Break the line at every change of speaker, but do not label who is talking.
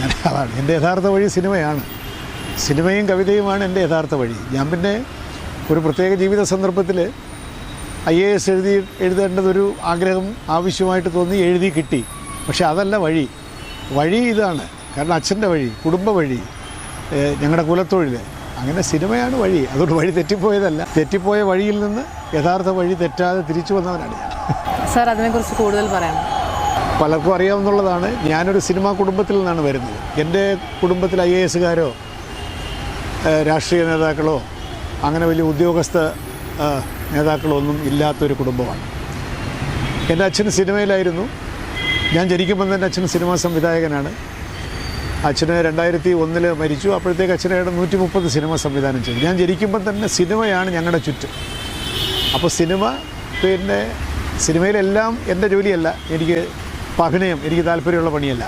അങ്ങനെ അതാണ് എൻ്റെ യഥാർത്ഥ വഴി. സിനിമയാണ്. സിനിമയും കവിതയുമാണ് എൻ്റെ യഥാർത്ഥ വഴി. ഞാൻ പിന്നെ ഒരു പ്രത്യേക ജീവിത സന്ദർഭത്തിൽ IAS എഴുതേണ്ടതൊരു ആഗ്രഹം ആവശ്യമായിട്ട് തോന്നി, എഴുതി കിട്ടി. പക്ഷെ അതല്ല വഴി. വഴി ഇതാണ്. കാരണം അച്ഛൻ്റെ വഴി, കുടുംബ വഴി, ഞങ്ങളുടെ കുലത്തൊഴിൽ, അങ്ങനെ സിനിമയാണ് വഴി. അതുകൊണ്ട് വഴി തെറ്റിപ്പോയതല്ല. തെറ്റിപ്പോയ വഴിയിൽ നിന്ന് യഥാർത്ഥ വഴി തെറ്റാതെ തിരിച്ചു വന്നവനാണ് ഞാൻ.
സാർ അതിനെക്കുറിച്ച് കൂടുതൽ പറയണം.
പലർക്കും അറിയാവുന്നതാണ്, ഞാനൊരു സിനിമാ കുടുംബത്തിൽ നിന്നാണ് വരുന്നത്. എൻ്റെ കുടുംബത്തിൽ IASകാരോ രാഷ്ട്രീയ നേതാക്കളോ അങ്ങനെ വലിയ ഉദ്യോഗസ്ഥ നേതാക്കളോ ഒന്നും ഇല്ലാത്തൊരു കുടുംബമാണ്. എൻ്റെ അച്ഛൻ സിനിമയിലായിരുന്നു. ഞാൻ ജനിക്കുമ്പോൾ തന്നെ അച്ഛൻ സിനിമാ സംവിധായകനാണ്. അച്ഛന് 2001 മരിച്ചു. അപ്പോഴത്തേക്ക് അച്ഛനായിട്ട് 130 സിനിമ സംവിധാനം ചെയ്തു. ഞാൻ ജനിക്കുമ്പോൾ തന്നെ സിനിമയാണ് ഞങ്ങളുടെ ചുറ്റും. അപ്പോൾ സിനിമയിലെല്ലാം എൻ്റെ ജോലിയല്ല. എനിക്ക് അഭിനയം എനിക്ക് താല്പര്യമുള്ള പണിയല്ല.